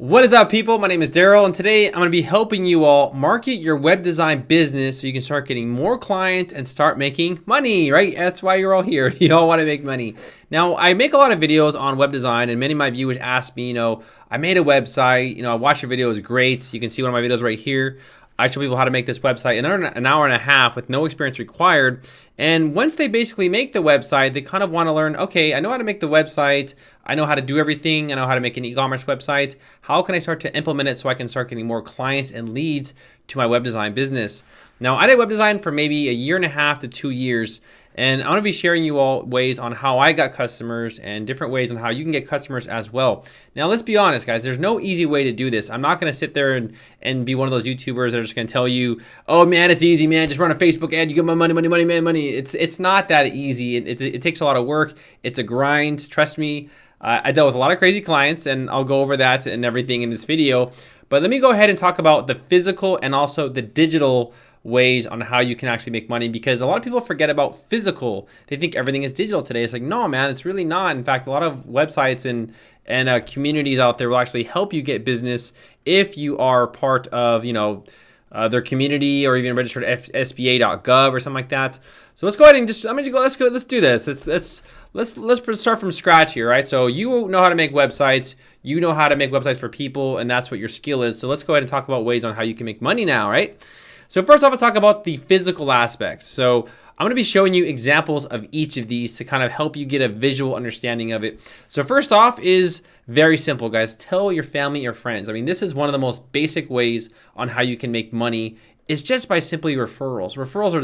What is up, people? My name is Daryl, and today I'm going to be helping you all market your web design business so you can start getting more clients and start making money, right? That's why you're all here. You all want to make money. Now, I make a lot of videos on web design, and many of my viewers ask me, I made a website, I watch your video, it's great. You can see one of my videos right here. I show people how to make this website in an hour and a half with no experience required. And once they basically make the website, they kind of want to learn, okay, I know how to make the website. I know how to do everything. I know how to make an e-commerce website. How can I start to implement it so I can start getting more clients and leads to my web design business? Now, I did web design for maybe a year and a half to 2 years. And I'm going to be sharing you all ways on how I got customers and different ways on how you can get customers as well. Now, let's be honest, guys. There's no easy way to do this. I'm not going to sit there and be one of those YouTubers that are just going to tell you, oh, man, it's easy, man. Just run a Facebook ad. You get my money, money, money, man, money. It's not that easy. It takes a lot of work. It's a grind. Trust me. I dealt with a lot of crazy clients, and I'll go over that and everything in this video. But let me go ahead and talk about the physical and also the digital ways on how you can actually make money, because a lot of people forget about physical. They think everything is digital today. It's like, no, man, it's really not. In fact, a lot of websites and communities out there will actually help you get business if you are part of, their community or even registered SBA.gov or something like that. So let's go ahead and let's do this. Let's start from scratch here, right? So you know how to make websites. You know how to make websites for people, and that's what your skill is. So let's go ahead and talk about ways on how you can make money now, right? So first off, let's talk about the physical aspects. So I'm going to be showing you examples of each of these to kind of help you get a visual understanding of it. So first off is very simple, guys. Tell your family, your friends. I mean, this is one of the most basic ways on how you can make money is just by simply referrals. Referrals are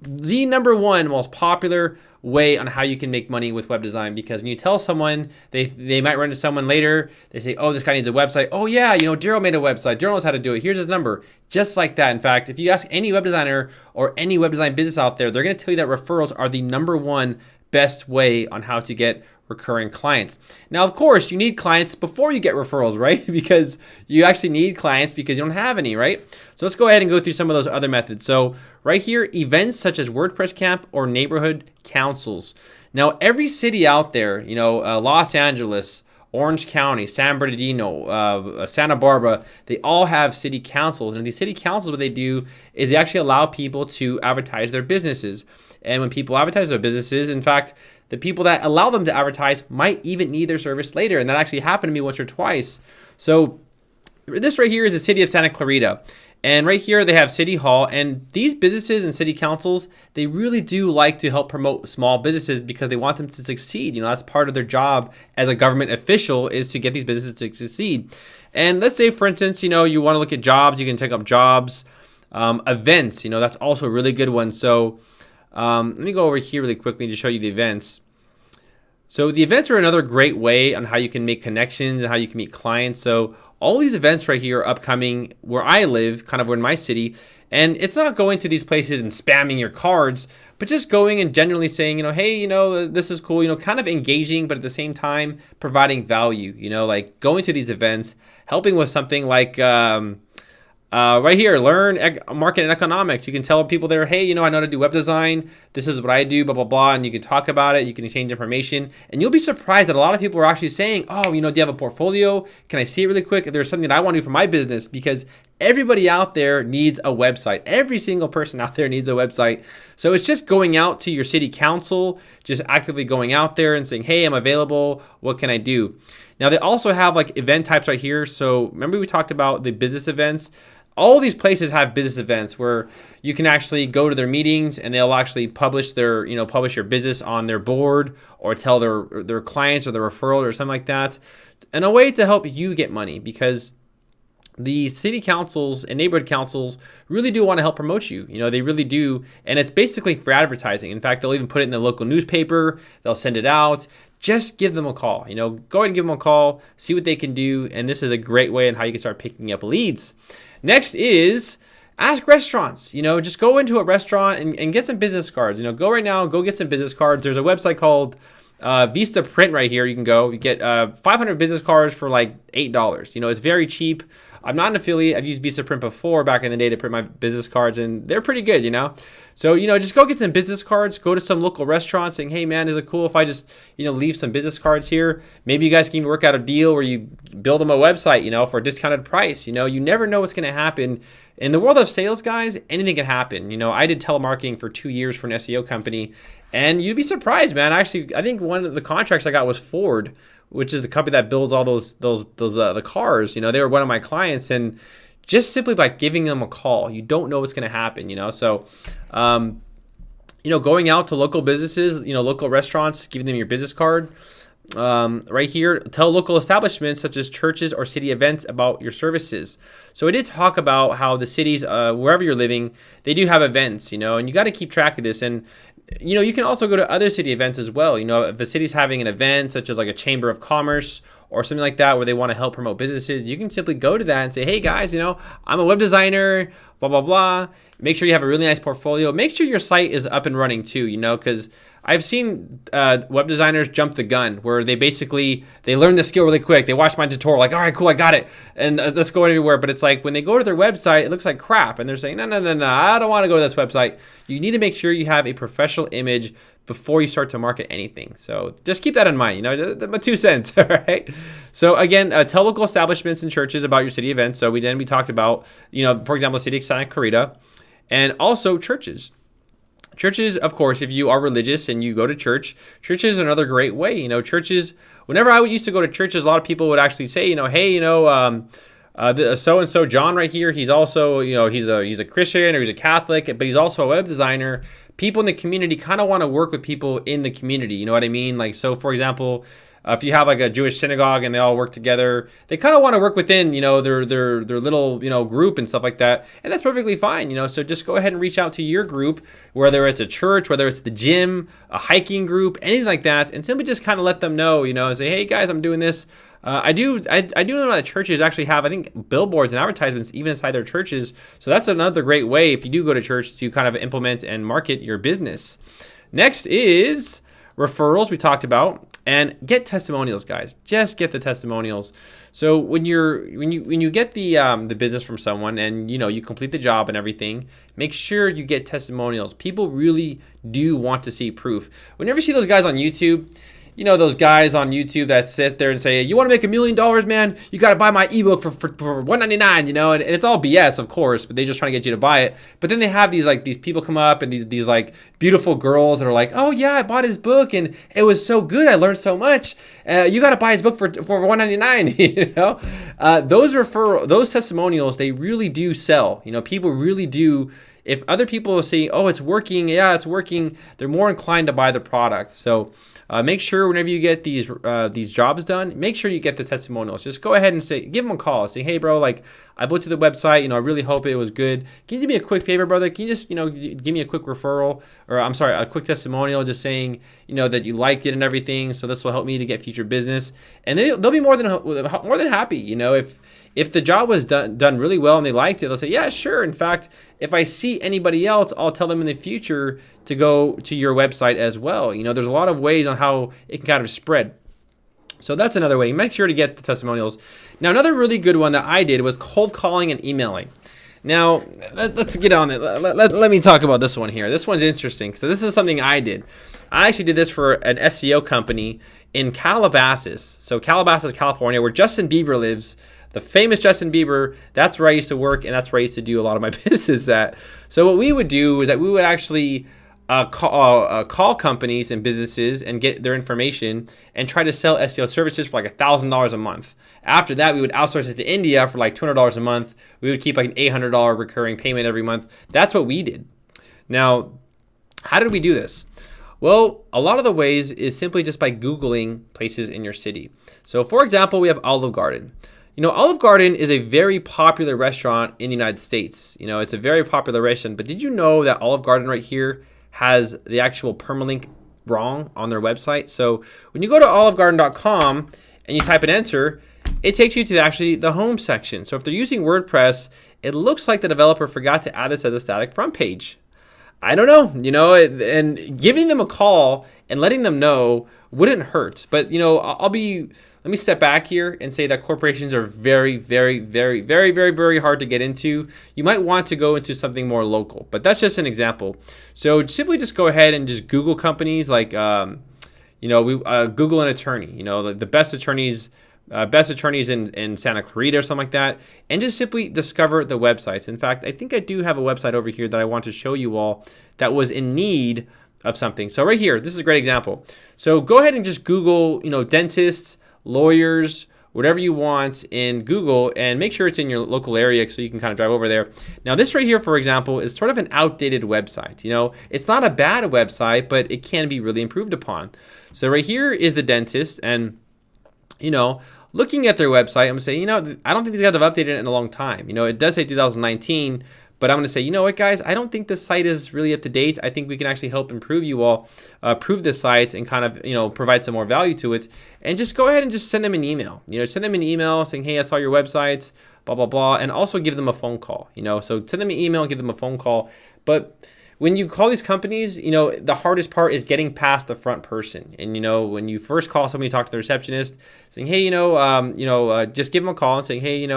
the number one most popular way on how you can make money with web design, because when you tell someone, they might run into someone later, they say, oh, this guy needs a website. Oh yeah, Daryl made a website. Daryl knows how to do it. Here's his number. Just like that. In fact, if you ask any web designer or any web design business out there, they're going to tell you that referrals are the number one best way on how to get recurring clients. Now, of course, you need clients before you get referrals, right? Because you actually need clients because you don't have any, right? So let's go ahead and go through some of those other methods. So right here, events such as WordPress Camp or neighborhood councils. Now, every city out there, Los Angeles, Orange County, San Bernardino, Santa Barbara, they all have city councils. And these city councils, what they do is they actually allow people to advertise their businesses. And when people advertise their businesses, in fact, the people that allow them to advertise might even need their service later. And that actually happened to me once or twice. So this right here is the city of Santa Clarita. And right here, they have City Hall. And these businesses and city councils, they really do like to help promote small businesses because they want them to succeed. That's part of their job as a government official, is to get these businesses to succeed. And let's say, for instance, you want to look at jobs. You can take up jobs. Events, that's also a really good one. So let me go over here really quickly to show you the events. So the events are another great way on how you can make connections and how you can meet clients. So all these events right here are upcoming where I live, kind of in my city. And it's not going to these places and spamming your cards, but just going and generally saying, hey, this is cool, kind of engaging, but at the same time, providing value, like going to these events, helping with something like, right here, learn market and economics. You can tell people there, hey, I know how to do web design. This is what I do, blah, blah, blah. And you can talk about it. You can exchange information. And you'll be surprised that a lot of people are actually saying, oh, do you have a portfolio? Can I see it really quick? If there's something that I want to do for my business, because everybody out there needs a website. Every single person out there needs a website. So it's just going out to your city council, just actively going out there and saying, hey, I'm available. What can I do? Now, they also have like event types right here. So remember we talked about the business events. All these places have business events where you can actually go to their meetings and they'll actually publish publish your business on their board or tell their clients or their referral or something like that. And a way to help you get money, because the city councils and neighborhood councils really do want to help promote you. They really do. And it's basically for advertising. In fact, they'll even put it in the local newspaper. They'll send it out. Just give them a call. Go ahead and give them a call, see what they can do. And this is a great way on how you can start picking up leads. Next is ask restaurants. Just go into a restaurant and get some business cards. Go right now, go get some business cards. There's a website called Vista Print right here, you can go. You get 500 business cards for like $8. You know, it's very cheap. I'm not an affiliate. I've used Vista Print before back in the day to print my business cards, and they're pretty good, you know? So, you know, just go get some business cards. Go to some local restaurant saying, hey, man, is it cool if I just, you know, leave some business cards here? Maybe you guys can even work out a deal where you build them a website, you know, for a discounted price. You know, you never know what's going to happen. In the world of sales, guys, anything can happen. You know, I did telemarketing for 2 years for an SEO company, and you'd be surprised, man. I think one of the contracts I got was Ford, which is the company that builds all the cars. You know, they were one of my clients, and just simply by giving them a call, you don't know what's going to happen. You know, so you know, going out to local businesses, you know, local restaurants, giving them your business card. Right here, tell local establishments such as churches or city events about your services. So I did talk about how the cities, wherever you're living, they do have events, you know, and you got to keep track of this. And you know, you can also go to other city events as well. You know, if a city's having an event such as like a chamber of commerce or something like that where they want to help promote businesses, you can simply go to that and say, hey guys, you know, I'm a web designer, blah, blah, blah. Make sure you have a really nice portfolio. Make sure your site is up and running too, you know, because I've seen web designers jump the gun where they learn the skill really quick. They watch my tutorial, like, all right, cool, I got it, and let's go everywhere. But it's like when they go to their website, it looks like crap, and they're saying, no, I don't want to go to this website. You need to make sure you have a professional image before you start to market anything. So just keep that in mind, you know, my 2 cents, all right? So again, tell local establishments and churches about your city events. So we talked about, you know, for example, City of Santa Clarita, and also churches. Churches, of course, if you are religious and you go to church, churches are another great way. You know, churches, whenever I used to go to churches, a lot of people would actually say, you know, hey, you know, so-and-so John right here, he's also, you know, he's a Christian or he's a Catholic, but he's also a web designer. People in the community kind of want to work with people in the community. You know what I mean? Like, so for example, if you have like a Jewish synagogue and they all work together, they kind of want to work within, you know, their little, you know, group and stuff like that. And that's perfectly fine, you know. So just go ahead and reach out to your group, whether it's a church, whether it's the gym, a hiking group, anything like that, and simply just kind of let them know, you know, and say, hey guys, I'm doing this. I do know that churches actually have, I think, billboards and advertisements even inside their churches. So that's another great way if you do go to church to kind of implement and market your business. Next is referrals, we talked about. And get testimonials, guys. Just get the testimonials. So when you get the business from someone and you know you complete the job and everything, make sure you get testimonials. People really do want to see proof. Whenever you see those guys on YouTube, you know, those guys on YouTube that sit there and say, you want to make $1 million, man? You got to buy my ebook for $199, you know, and it's all BS, of course, but they just trying to get you to buy it. But then they have these people come up and these like beautiful girls that are like, oh yeah, I bought his book and it was so good. I learned so much. You got to buy his book for $199, you know? Those testimonials, they really do sell. You know, people really do. If other people see, oh, it's working, yeah, it's working, they're more inclined to buy the product. So make sure whenever you get these jobs done, make sure you get the testimonials. Just go ahead and give them a call. Say, hey, bro, like I booked to the website. You know, I really hope it was good. Can you do me a quick favor, brother? Can you just, you know, give me a quick referral, or I'm sorry, a quick testimonial, just saying, you know, that you liked it and everything. So this will help me to get future business, and they'll be more than happy. You know, if the job was done really well and they liked it, they'll say, yeah, sure. In fact, if I see anybody else, I'll tell them in the future to go to your website as well. You know, there's a lot of ways on how it can kind of spread. So that's another way. Make sure to get the testimonials. Now, another really good one that I did was cold calling and emailing. Now, let's get on it. Let me talk about this one here. This one's interesting. So this is something I did. I actually did this for an SEO company in Calabasas. So Calabasas, California, where Justin Bieber lives. The famous Justin Bieber, that's where I used to work, and that's where I used to do a lot of my business at. So what we would do is that we would actually call companies and businesses and get their information and try to sell SEO services for like $1,000 a month. After that, we would outsource it to India for like $200 a month. We would keep like an $800 recurring payment every month. That's what we did. Now, how did we do this? Well, a lot of the ways is simply just by Googling places in your city. So for example, we have Olive Garden. You know, Olive Garden is a very popular restaurant in the United States. You know, it's a very popular restaurant, but did you know that Olive Garden right here has the actual permalink wrong on their website? So when you go to olivegarden.com and you type an enter, it takes you to actually the home section. So if they're using WordPress, it looks like the developer forgot to add this as a static front page. I don't know, you know, and giving them a call and letting them know wouldn't hurt. But let me step back here and say that corporations are very, very, very, very, very, very hard to get into. You might want to go into something more local, but that's just an example. So simply just go ahead and just Google companies like, Google an attorney, the best attorneys in Santa Clarita or something like that, and just simply discover the websites. In fact, I think I do have a website over here that I want to show you all that was in need of something. So right here, this is a great example. So go ahead and just Google, dentists, lawyers, whatever you want in Google, and make sure it's in your local area so you can kind of drive over there. Now this right here, for example, is sort of an outdated website. It's not a bad website, but it can be really improved upon. So right here is the dentist, and looking at their website, I'm gonna say, I don't think these guys have updated it in a long time. It does say 2019, but I'm gonna say, you know what, guys, I don't think this site is really up to date. I think we can actually help improve you all, improve this site and kind of, provide some more value to it. And just go ahead and just send them an email. Send them an email saying, hey, I saw your websites, blah, blah, blah, and also give them a phone call. So send them an email and give them a phone call. But when you call these companies, the hardest part is getting past the front person. And, when you first call somebody, talk to the receptionist saying, hey, just give them a call and saying, hey,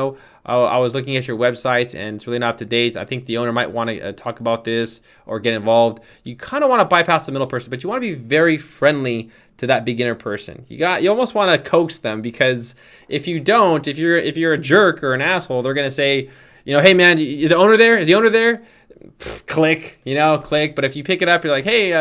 I was looking at your websites and it's really not up to date. I think the owner might want to talk about this or get involved. You kind of want to bypass the middle person, but you want to be very friendly to that beginner person. You almost want to coax them, because if you don't, if you're a jerk or an asshole, they're going to say, hey man, the owner there? Is the owner there? Click. But if you pick it up, you're like, hey,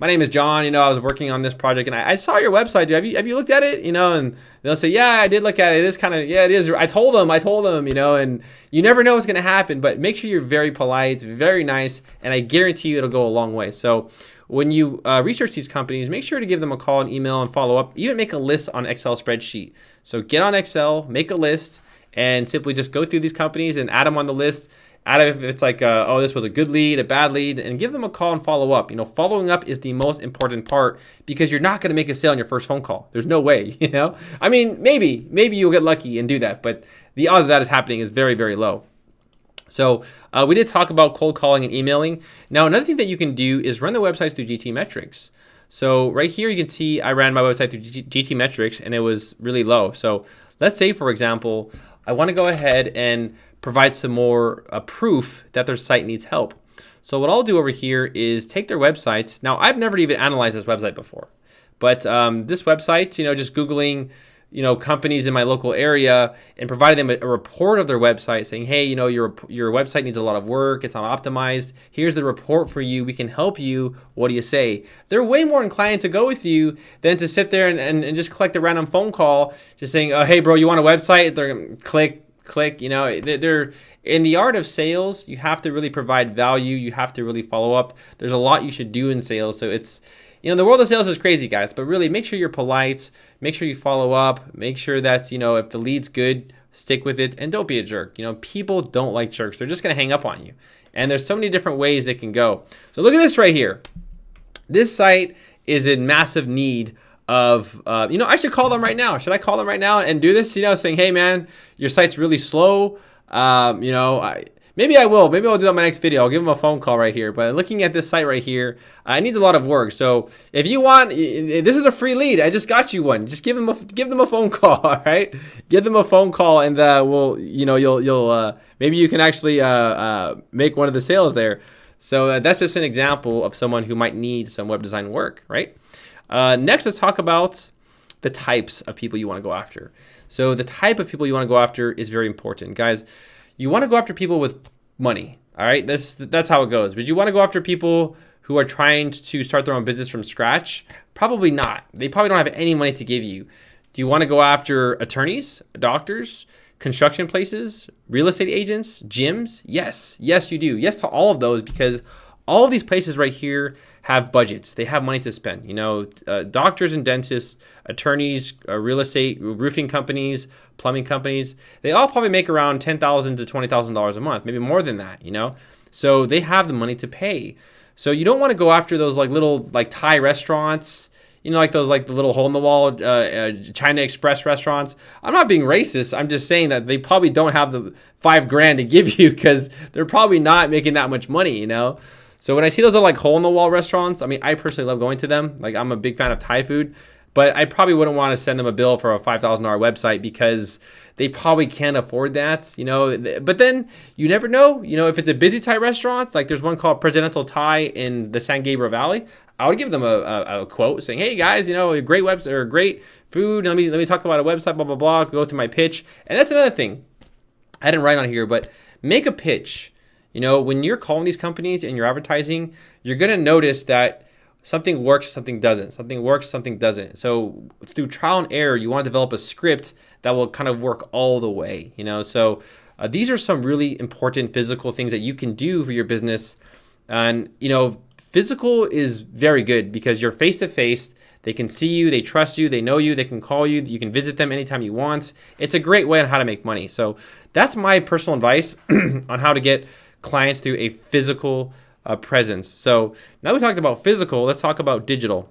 my name is John, I was working on this project and I saw your website. Have you looked at it? And they'll say, yeah, I did look at it. It is kind of, yeah, it is. I told them, and you never know what's going to happen, but make sure you're very polite, very nice, and I guarantee you it'll go a long way. So when you research these companies, make sure to give them a call and email and follow up. Even make a list on Excel spreadsheet. So get on Excel, make a list, and simply just go through these companies and add them on the list. Out of if it's like, this was a good lead, a bad lead, and give them a call and follow up. Following up is the most important part, because you're not going to make a sale on your first phone call. There's no way, I mean, maybe you'll get lucky and do that, but the odds of that is happening is very, very low. So we did talk about cold calling and emailing. Now, another thing that you can do is run the websites through GTmetrix. So right here, you can see I ran my website through GTmetrix and it was really low. So let's say, for example, I want to go ahead and provide some more proof that their site needs help. So what I'll do over here is take their websites. Now, I've never even analyzed this website before, but this website, just Googling, companies in my local area and providing them a report of their website saying, hey, your website needs a lot of work. It's not optimized. Here's the report for you. We can help you. What do you say? They're way more inclined to go with you than to sit there and just collect a random phone call just saying, hey, bro, you want a website? They're going to click. They're in the art of sales. You have to really provide value. You have to really follow up. There's a lot you should do in sales. So it's, the world of sales is crazy, guys, but really make sure you're polite, make sure you follow up, make sure that, if the lead's good, stick with it, and don't be a jerk. People don't like jerks. They're just going to hang up on you. And there's so many different ways it can go. So look at this right here. This site is in massive need of, I should call them right now. Should I call them right now and do this? Saying, hey man, your site's really slow. Maybe I will. Maybe I'll do that in my next video. I'll give them a phone call right here. But looking at this site right here, it needs a lot of work. So if you want, this is a free lead. I just got you one. Just give them a phone call. All right, give them a phone call, and you'll maybe you can actually make one of the sales there. So that's just an example of someone who might need some web design work, right? Next, let's talk about the types of people you want to go after. So the type of people you want to go after is very important, guys. You want to go after people with money, all right? That's how it goes. But you want to go after people who are trying to start their own business from scratch? Probably not. They probably don't have any money to give you. Do you want to go after attorneys, doctors, construction places, real estate agents, gyms? Yes, you do. Yes to all of those, because all of these places right here have budgets. They have money to spend. Doctors and dentists, attorneys, real estate, roofing companies, plumbing companies, they all probably make around $10,000 to $20,000 a month, maybe more than that, So they have the money to pay. So you don't want to go after those little Thai restaurants, those the little hole in the wall China Express restaurants. I'm not being racist. I'm just saying that they probably don't have the $5,000 to give you, because they're probably not making that much money, So when I see those little hole in the wall restaurants, I mean, I personally love going to them. I'm a big fan of Thai food. but I probably wouldn't want to send them a bill for a $5,000 website because they probably can't afford that, you know. But then you never know, you know, if it's a busy Thai restaurant, like there's one called Presidential Thai in the San Gabriel Valley, I would give them a quote saying, hey guys, you know, a great website or great food. Let me talk about a website, blah, blah, blah, go through my pitch. And that's another thing. I didn't write on here, but make a pitch. You know, when you're calling these companies and you're advertising, you're going to notice that something works, something doesn't. Something works, something doesn't. So through trial and error, you want to develop a script that will kind of work all the way, you know. So these are some really important physical things that you can do for your business. And, you know, physical is very good because you're face-to-face. They can see you, they trust you, they know you, they can call you, you can visit them anytime you want. It's a great way on how to make money. So that's my personal advice on how to get clients through a physical presence. So now we talked about physical, let's talk about digital.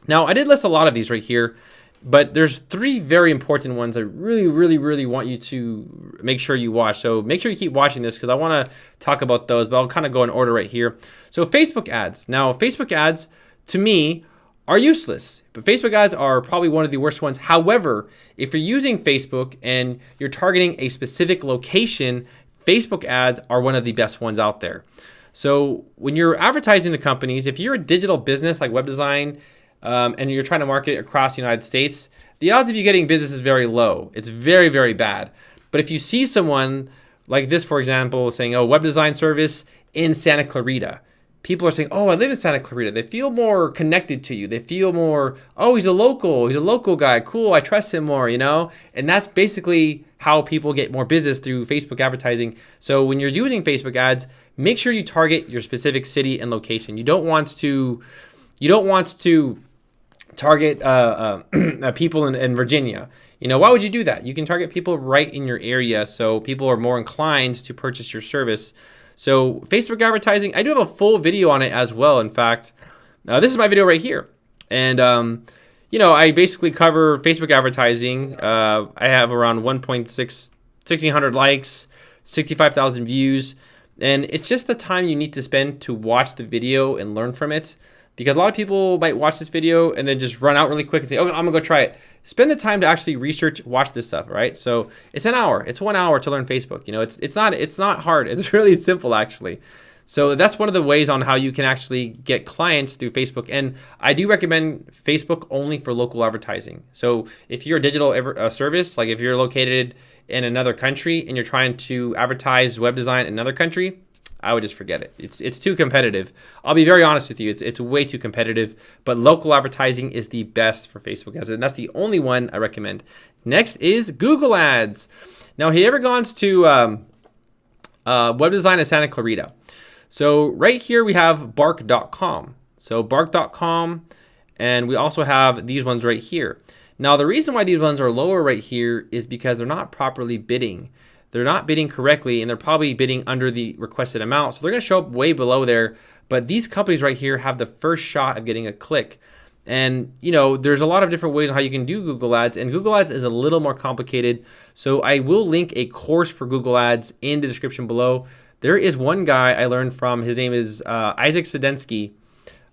Now I did list a lot of these right here, but there's 3 very important ones I really want you to make sure you watch. So make sure you keep watching this because I want to talk about those, but I'll kind of go in order right here. So Facebook ads. Now Facebook ads, to me, are useless, but Facebook ads are probably one of the worst ones. However, if you're using Facebook and you're targeting a specific location, Facebook ads are one of the best ones out there. So when you're advertising to companies, if you're a digital business like web design, and you're trying to market across the United States, the odds of you getting business is very low. It's very bad. But if you see someone like this, for example, saying, oh, web design service in Santa Clarita, people are saying, oh, I live in Santa Clarita. They feel more connected to you. They feel more, oh, he's a local guy. Cool, I trust him more, you know? And that's basically how people get more business through Facebook advertising. So when you're using Facebook ads, make sure you target your specific city and location. You don't want to target people in Virginia. You know, why would you do that? You can target people right in your area so people are more inclined to purchase your service. So Facebook advertising, I do have a full video on it as well. In fact, this is my video right here. And, you know, I basically cover Facebook advertising. I have around 1,600 likes, 65,000 views. And it's just the time you need to spend to watch the video and learn from it. Because a lot of people might watch this video and then just run out really quick and say, oh, I'm gonna go try it. Spend the time to actually research, watch this stuff, right? So it's an hour, it's 1 hour to learn Facebook. You know, it's not hard, it's really simple actually. So that's one of the ways on how you can actually get clients through Facebook. And I do recommend Facebook only for local advertising. So if you're a digital service, like if you're located in another country and you're trying to advertise web design in another country, I would just forget it. It's too competitive. I'll be very honest with you. It's way too competitive. But local advertising is the best for Facebook ads, and that's the only one I recommend. Next is Google Ads. Now, have you ever gone to web design in Santa Clarita? So right here we have bark.com. So bark.com, and we also have these ones right here. Now, the reason why these ones are lower right here is because they're not properly bidding. They're not bidding correctly, and they're probably bidding under the requested amount. So they're going to show up way below there. But these companies right here have the first shot of getting a click. And, you know, there's a lot of different ways on how you can do Google Ads. And Google Ads is a little more complicated. So I will link a course for Google Ads in the description below. There is one guy I learned from. His name is Isaac Sedensky.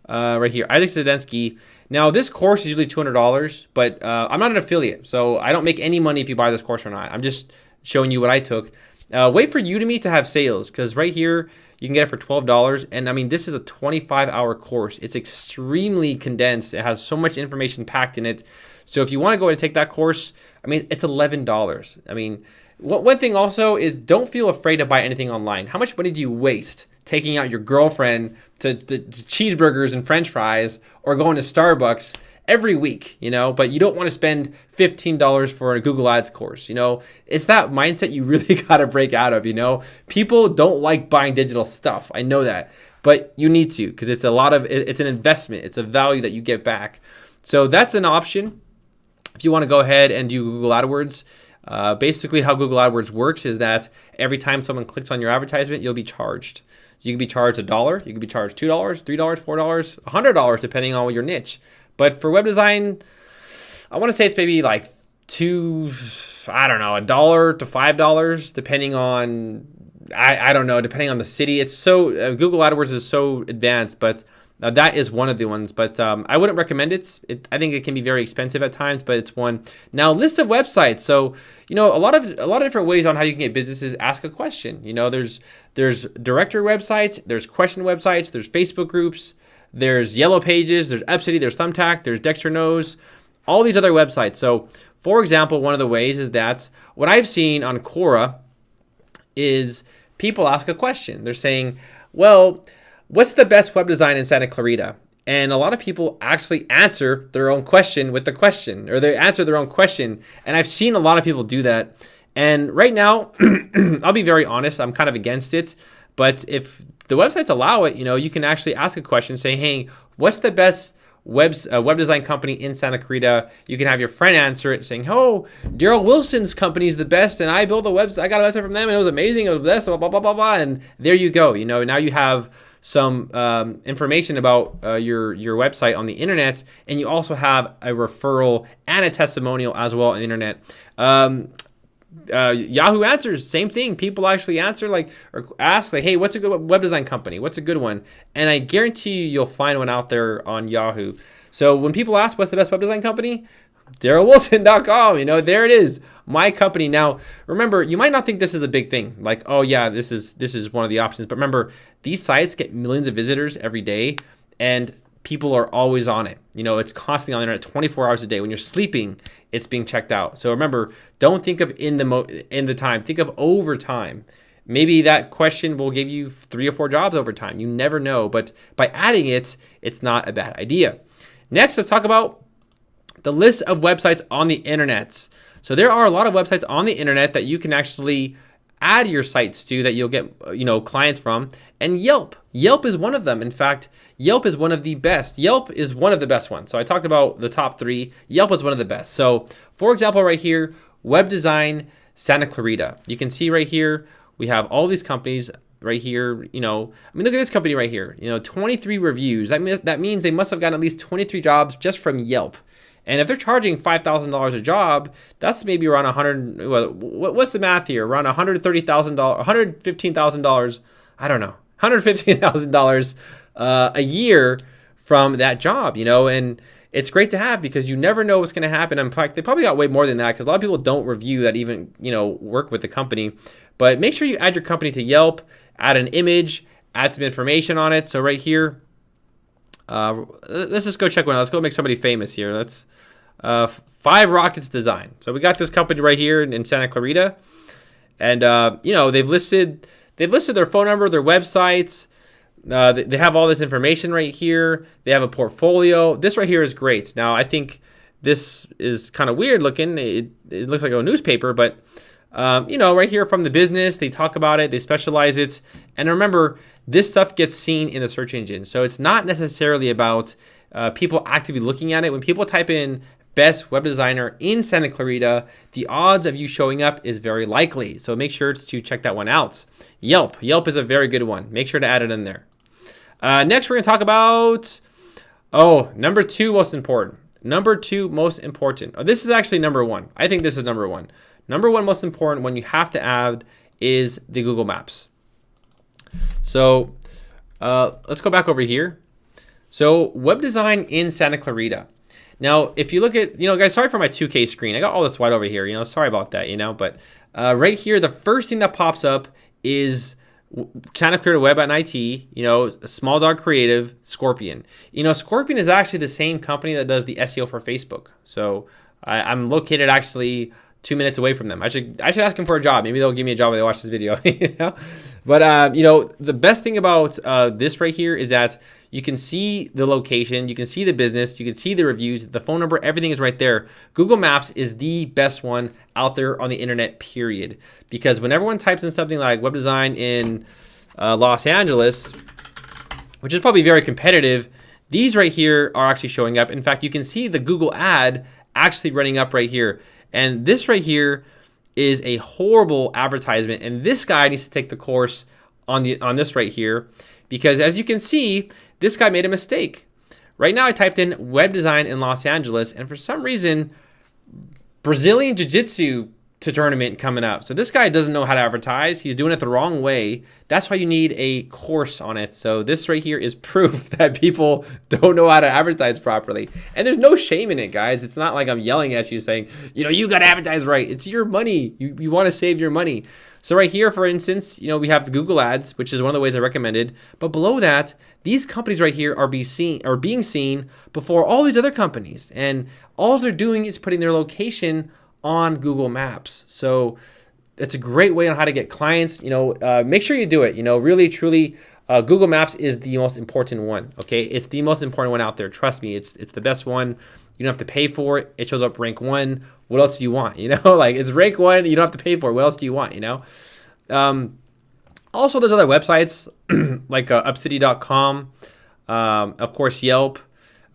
Right here, Isaac Sedensky. Now, this course is usually $200, but I'm not an affiliate. So I don't make any money if you buy this course or not. I'm just showing you what I took. Wait for Udemy to have sales, because right here you can get it for $12. And I mean, this is a 25-hour course. It's extremely condensed. It has so much information packed in it. So if you want to go and take that course, I mean, it's $11. I mean, one thing also is don't feel afraid to buy anything online. How much money do you waste taking out your girlfriend to cheeseburgers and French fries, or going to Starbucks every week, you know, but you don't want to spend $15 for a Google Ads course, you know? It's that mindset you really got to break out of, you know? People don't like buying digital stuff. I know that, but you need to, because it's it's an investment. It's a value that you get back. So that's an option if you want to go ahead and do Google AdWords. Basically how Google AdWords works is that every time someone clicks on your advertisement, you'll be charged. You can be charged $1, you can be charged $2, $3, $4, $100, depending on your niche. But for web design, I want to say it's maybe like $1 to $5, depending on, I don't know, depending on the city. It's so, Google AdWords is so advanced, but Now that is one of the ones, but I wouldn't recommend it. I think it can be very expensive at times, but it's one. Now, list of websites. So a lot of different ways on how you can get businesses. Ask a question. There's directory websites, there's question websites, there's Facebook groups, there's Yellow Pages, there's Upcity, there's Thumbtack, there's Dexter Knows, all these other websites. So, for example, one of the ways is that what I've seen on Quora is people ask a question. They're saying, well, what's the best web design in Santa Clarita? And a lot of people actually answer their own question with the question, or they answer their own question. And I've seen a lot of people do that. And right now, I'll be very honest, I'm kind of against it. But if the websites allow it, you can actually ask a question, say, hey, what's the best web design company in Santa Clarita? You can have your friend answer it saying, oh, Daryl Wilson's company is the best, and I built a website, I got a website from them, and it was amazing, it was the best, blah, blah, blah, blah, blah. And there you go. Now you have some information about your website on the internet, and you also have a referral and a testimonial as well on the internet. Yahoo Answers, same thing. People actually answer or ask hey, what's a good web design company? What's a good one? And I guarantee you'll find one out there on Yahoo. So when people ask what's the best web design company, DarylWilson.com, there it is, my company. Now, remember, you might not think this is a big thing, oh yeah, this is one of the options. But remember, these sites get millions of visitors every day, and people are always on it. It's constantly on the internet 24 hours a day. When you're sleeping, it's being checked out. So remember, don't think of in the time, think of over time. Maybe that question will give you 3 or 4 jobs over time. You never know, but by adding it, it's not a bad idea. Next, let's talk about the list of websites on the internet. So there are a lot of websites on the internet that you can actually add your sites to, that you'll get clients from. And Yelp is one of them. In fact, Yelp is one of the best. Yelp is one of the best ones. So I talked about the top 3. Yelp is one of the best. So for example, right here, web design Santa Clarita. You can see right here, we have all these companies right here. Look at this company right here. 23 reviews. That means they must have gotten at least 23 jobs just from Yelp. And if they're charging $5,000 a job, that's maybe around what's the math here? Around $130,000, $115,000. I don't know, $115,000 a year from that job. And it's great to have, because you never know what's going to happen. In fact, they probably got way more than that, because a lot of people don't review that even work with the company. But make sure you add your company to Yelp, add an image, add some information on it. So right here, let's just go check one out. Let's go make somebody famous here. Let's 5 Rockets Design. So we got this company right here in Santa Clarita, and they've listed their phone number, their websites. They have all this information right here. They have a portfolio. This right here is great. Now, I think this is kind of weird looking. It looks like a newspaper, but right here from the business, they talk about it, they specialize it. And remember, this stuff gets seen in the search engine. So it's not necessarily about people actively looking at it. When people type in best web designer in Santa Clarita, the odds of you showing up is very likely. So make sure to check that one out. Yelp is a very good one. Make sure to add it in there. Next, we're going to talk about, number 2 most important. Number 2 most important. This is actually number 1. I think this is number 1. Number 1 most important one you have to add is the Google Maps. So let's go back over here. So web design in Santa Clarita. Now, if you look at, guys, sorry for my 2K screen. I got all this white over here, sorry about that, but right here, the first thing that pops up is Santa Clarita Web and IT, Small Dog Creative, Scorpion. Scorpion is actually the same company that does the SEO for Facebook. So I'm located actually 2 minutes away from them. I should ask them for a job. Maybe they'll give me a job when they watch this video. But the best thing about this right here is that you can see the location, you can see the business, you can see the reviews, the phone number, everything is right there. Google Maps is the best one out there on the internet, period. Because when everyone types in something like web design in Los Angeles, which is probably very competitive, these right here are actually showing up. In fact, you can see the Google ad actually running up right here. And this right here is a horrible advertisement. And this guy needs to take the course on this right here, because as you can see, this guy made a mistake. Right now I typed in web design in Los Angeles, and for some reason, Brazilian Jiu-Jitsu to tournament coming up. So this guy doesn't know how to advertise. He's doing it the wrong way. That's why you need a course on it. So this right here is proof that people don't know how to advertise properly. And there's no shame in it, guys. It's not like I'm yelling at you saying, you know, you got to advertise right. It's your money. You want to save your money. So right here, for instance, you know, we have the Google Ads, which is one of the ways I recommended. But below that, these companies right here are being seen before all these other companies. And all they're doing is putting their location on Google Maps. So it's a great way on how to get clients. You know, make sure you do it. You know, really, truly, Google Maps is the most important one. Okay, it's the most important one out there. Trust me, it's the best one. You don't have to pay for it. It shows up rank 1. What else do you want? You know, like it's rank 1. You don't have to pay for it. What else do you want? You know. Also, there's other websites like upcity.com. Of course, Yelp.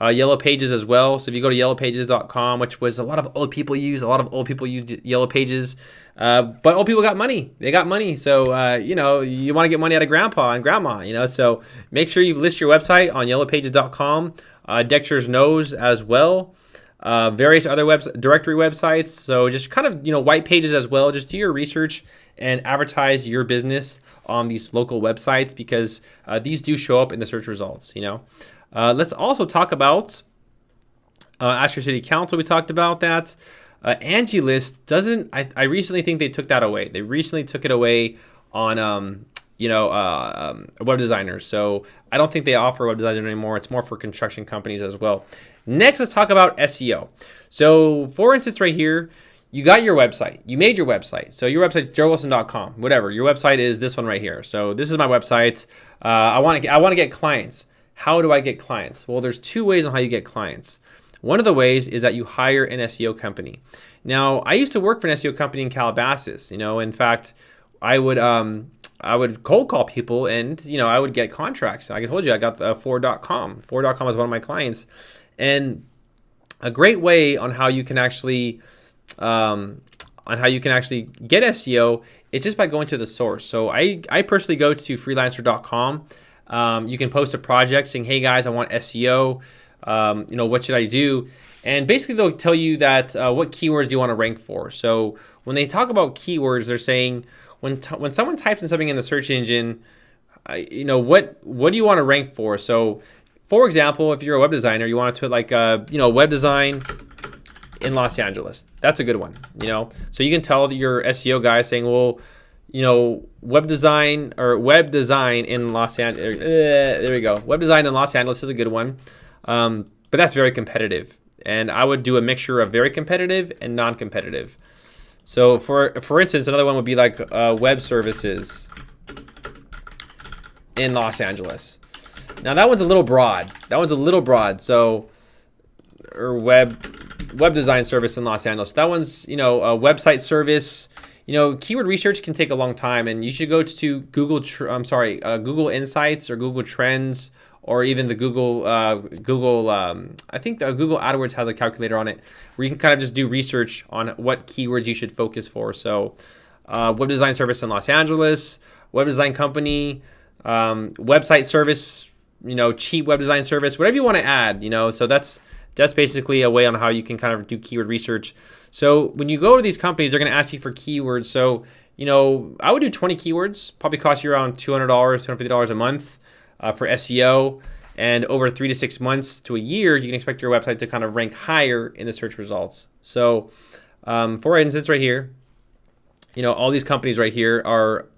Yellow Pages as well. So if you go to yellowpages.com, which was a lot of old people use, Yellow Pages. But old people got money. They got money. So, you know, you want to get money out of grandpa and grandma, you know. So make sure you list your website on yellowpages.com. Dexter's Nose as well. Various other directory websites. So just kind of, you know, white pages as well. Just do your research and advertise your business on these local websites because these do show up in the search results, you know. Let's also talk about Ask Your City Council. We talked about that. Angie List doesn't. I recently think they took that away. They recently took it away on web designers. So I don't think they offer web designers anymore. It's more for construction companies as well. Next, let's talk about SEO. So for instance, right here, you got your website. You made your website. So your website's darylwilson.com. Whatever. Your website is this one right here. So this is my website. I want to get clients. How do I get clients? Well, there's 2 ways on how you get clients. One of the ways is that you hire an SEO company. Now, I used to work for an SEO company in Calabasas. You know, in fact, I would cold call people, and you know, I would get contracts. Like I told you, I got the Ford.com. Ford.com was one of my clients, and a great way on how you can actually get SEO is just by going to the source. So I personally go to freelancer.com. You can post a project saying, hey guys, I want SEO. You know, what should I do? And basically they'll tell you that what keywords do you want to rank for. So when they talk about keywords, they're saying when someone types in something in the search engine, you know, what do you want to rank for? So for example, if you're a web designer, you want to put like web design in Los Angeles. That's a good one, you know. So you can tell your SEO guy saying, well, you know, web design in Los Angeles. There we go. Web design in Los Angeles is a good one. But that's very competitive. And I would do a mixture of very competitive and non-competitive. So for instance, another one would be like web services in Los Angeles. Now that one's a little broad. So, or web design service in Los Angeles. That one's, you know, a website service. You know, keyword research can take a long time, and you should go to Google Insights or Google Trends, or even the Google I think the Google AdWords has a calculator on it where you can kind of just do research on what keywords you should focus for. So web design service in Los Angeles, web design company, website service, you know, cheap web design service, whatever you want to add, you know. So that's basically a way on how you can kind of do keyword research. So when you go to these companies, they're going to ask you for keywords. So, you know, I would do 20 keywords, probably cost you around $200, $250 a month. For SEO, and over 3 to 6 months to a year, you can expect your website to kind of rank higher in the search results. So, for instance, right here, you know, all these companies right here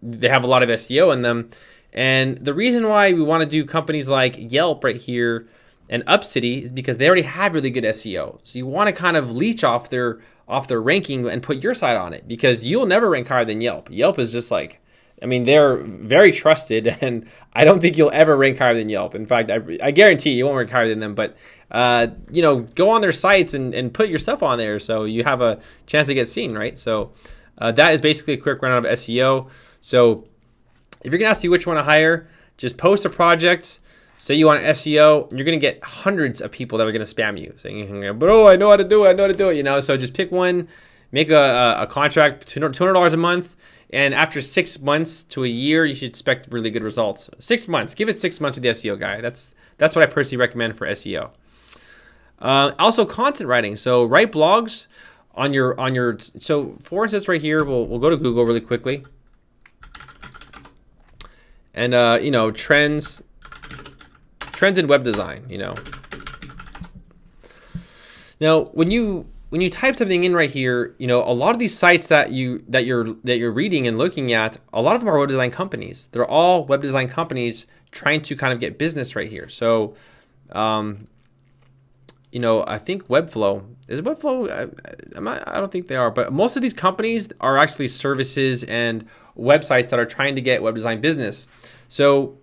they have a lot of SEO in them, and the reason why we want to do companies like Yelp right here and Upcity is because they already have really good SEO. So you want to kind of leech off their ranking and put your site on it, because you'll never rank higher than Yelp. Yelp is just like, I mean, they're very trusted, and I don't think you'll ever rank higher than Yelp. In fact, I guarantee you won't rank higher than them. But, you know, go on their sites and put your stuff on there so you have a chance to get seen, right? So that is basically a quick rundown of SEO. So if you're going to ask me which one to hire, just post a project, say you want SEO, and you're going to get hundreds of people that are going to spam you saying, bro, I know how to do it, you know. So just pick one, make a contract, $200 a month. And after 6 months to a year, you should expect really good results. 6 months. Give it 6 months with the SEO guy. That's what I personally recommend for SEO. Also, content writing. So write blogs so for instance, right here, we'll go to Google really quickly, and trends in web design. Now when you type something in right here, a lot of these sites that you're reading and looking at, a lot of them are web design companies. They're all web design companies trying to kind of get business right here. So, I think Webflow is it Webflow. I don't think they are, but most of these companies are actually services and websites that are trying to get web design business. So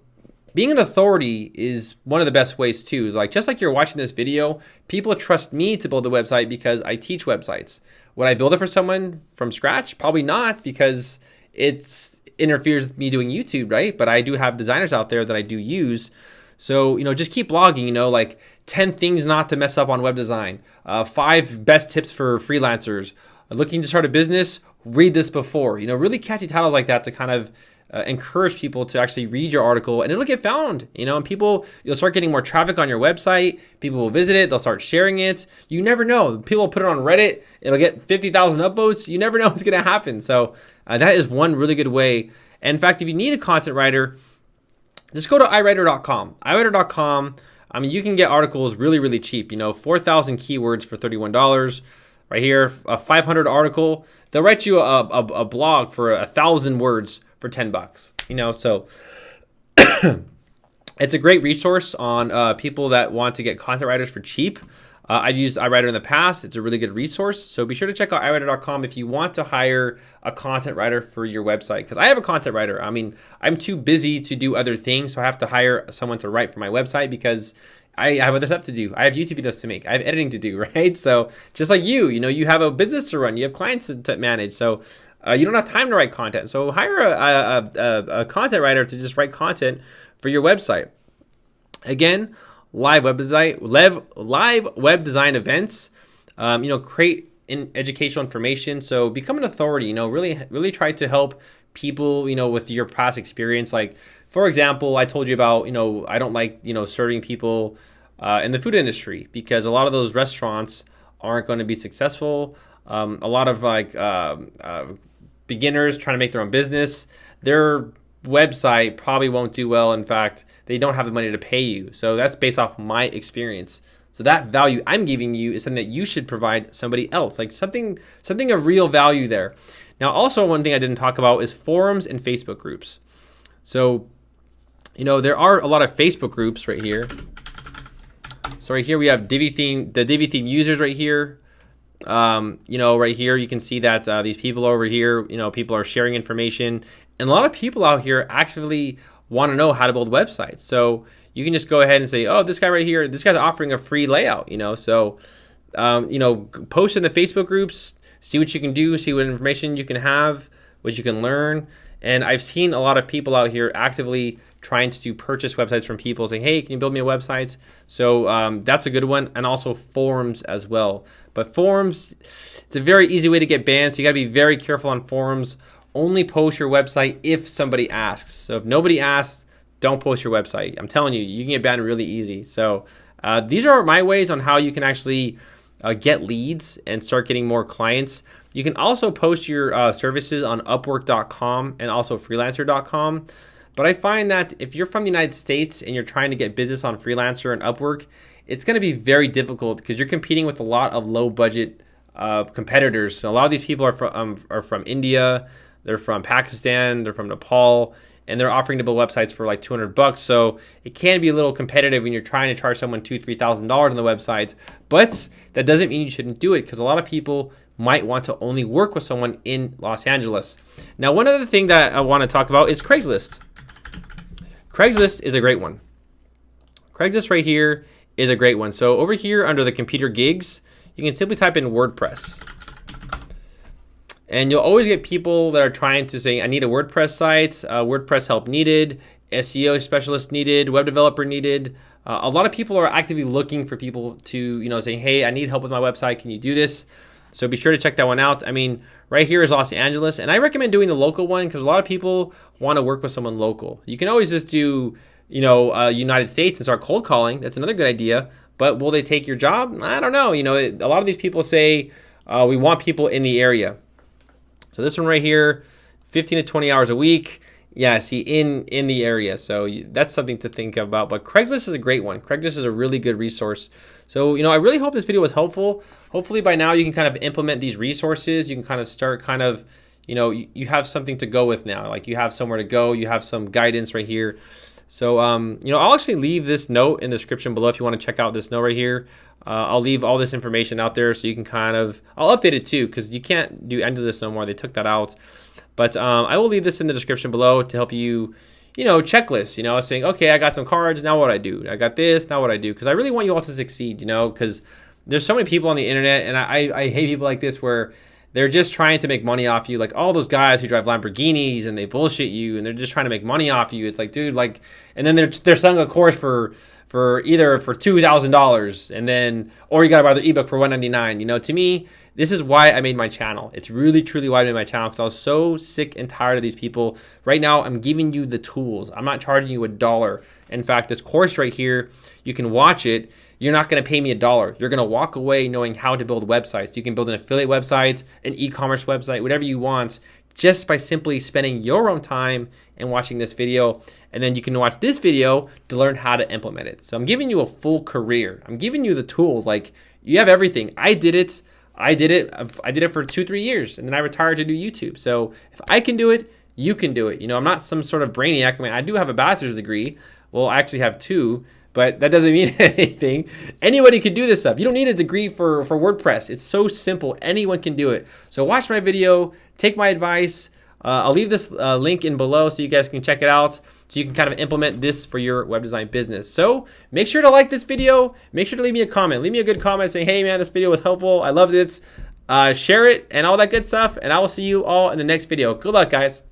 being an authority is one of the best ways too. Like, just like you're watching this video, people trust me to build a website because I teach websites. Would I build it for someone from scratch? Probably not, because it interferes with me doing YouTube, right? But I do have designers out there that I do use. So, just keep blogging, like 10 things not to mess up on web design, 5 best tips for freelancers, looking to start a business, read this before, really catchy titles like that to kind of encourage people to actually read your article, and it'll get found, and you'll start getting more traffic on your website. People will visit it. They'll start sharing it. You never know. People will put it on Reddit. It'll get 50,000 upvotes. You never know what's going to happen. So that is one really good way. And in fact, if you need a content writer, just go to iWriter.com. iWriter.com. You can get articles really, really cheap. 4,000 keywords for $31. Right here, a 500 article. They'll write you a blog for 1,000 words for $10. So it's a great resource on people that want to get content writers for cheap. I've used iWriter in the past. It's a really good resource. So be sure to check out iWriter.com if you want to hire a content writer for your website. Because I have a content writer. I'm too busy to do other things, so I have to hire someone to write for my website because I have other stuff to do. I have YouTube videos to make. I have editing to do, right? So just like you have a business to run. You have clients to manage. So you don't have time to write content. So hire a content writer to just write content for your website. Again, live web design events. Create educational information. So become an authority. Really try to help people. With your past experience. Like, for example, I told you about. I don't like serving people in the food industry because a lot of those restaurants aren't going to be successful. A lot of beginners trying to make their own business, their website probably won't do well. In fact, they don't have the money to pay you. So that's based off my experience. So that value I'm giving you is something that you should provide somebody else, like something of real value there. Now, also one thing I didn't talk about is forums and Facebook groups. So, there are a lot of Facebook groups right here. So right here we have the Divi theme users right here. Right here you can see that these people over here, people are sharing information, and a lot of people out here actively want to know how to build websites. So you can just go ahead and say, oh, this guy right here, this guy's offering a free layout, so post in the Facebook groups, see what you can do, see what information you can have, what you can learn. And I've seen a lot of people out here actively trying to purchase websites from people saying, hey, can you build me a website? So that's a good one. And also forums as well. But forums, it's a very easy way to get banned. So you got to be very careful on forums. Only post your website if somebody asks. So if nobody asks, don't post your website. I'm telling you, you can get banned really easy. So these are my ways on how you can actually get leads and start getting more clients. You can also post your services on Upwork.com and also Freelancer.com. But I find that if you're from the United States and you're trying to get business on Freelancer and Upwork, it's going to be very difficult because you're competing with a lot of low budget competitors. So a lot of these people are from India, they're from Pakistan, they're from Nepal, and they're offering to build websites for like $200. So it can be a little competitive when you're trying to charge someone $2,000-$3,000 on the websites. But that doesn't mean you shouldn't do it, because a lot of people might want to only work with someone in Los Angeles. Now, one other thing that I want to talk about is Craigslist. Craigslist is a great one. Craigslist right here is a great one. So over here under the computer gigs, you can simply type in WordPress. And you'll always get people that are trying to say, I need a WordPress site, WordPress help needed, SEO specialist needed, web developer needed. A lot of people are actively looking for people to, say, hey, I need help with my website. Can you do this? So be sure to check that one out. I mean, right here is Los Angeles, and I recommend doing the local one because a lot of people want to work with someone local. You can always just do, United States and start cold calling. That's another good idea. But will they take your job? I don't know. A lot of these people say, we want people in the area. So this one right here, 15 to 20 hours a week. Yeah, see, in the area. So that's something to think about. But Craigslist is a great one. Craigslist is a really good resource. So, I really hope this video was helpful. Hopefully by now you can kind of implement these resources. You can kind of start you have something to go with now. Like you have somewhere to go. You have some guidance right here. So, I'll actually leave this note in the description below if you want to check out this note right here. I'll leave all this information out there so you can I'll update it too, because you can't do end of this no more. They took that out. But I will leave this in the description below to help you, checklist, saying, okay, I got some cards, now what I do? I got this, now what I do? Because I really want you all to succeed, because there's so many people on the internet, and I hate people like this where they're just trying to make money off you. Like all those guys who drive Lamborghinis and they bullshit you and they're just trying to make money off you. It's like, dude, and then they're selling a course for $2,000 and then, or you got to buy the ebook for $199. To me, this is why I made my channel. It's really, truly why I made my channel, because I was so sick and tired of these people. Right now, I'm giving you the tools. I'm not charging you $1. In fact, this course right here, you can watch it. You're not going to pay me $1. You're going to walk away knowing how to build websites. You can build an affiliate website, an e-commerce website, whatever you want, just by simply spending your own time and watching this video. And then you can watch this video to learn how to implement it. So I'm giving you a full career. I'm giving you the tools. Like, you have everything. I did it for 2-3 years, and then I retired to do YouTube. So if I can do it, you can do it. I'm not some sort of brainiac. I mean, I do have a bachelor's degree. Well, I actually have 2, but that doesn't mean anything. Anybody can do this stuff. You don't need a degree for WordPress. It's so simple. Anyone can do it. So watch my video, take my advice. I'll leave this link in below so you guys can check it out, so you can kind of implement this for your web design business. So make sure to like this video. Make sure to leave me a comment. Leave me a good comment saying, hey man, this video was helpful. I loved it. Share it and all that good stuff. And I will see you all in the next video. Good luck, guys.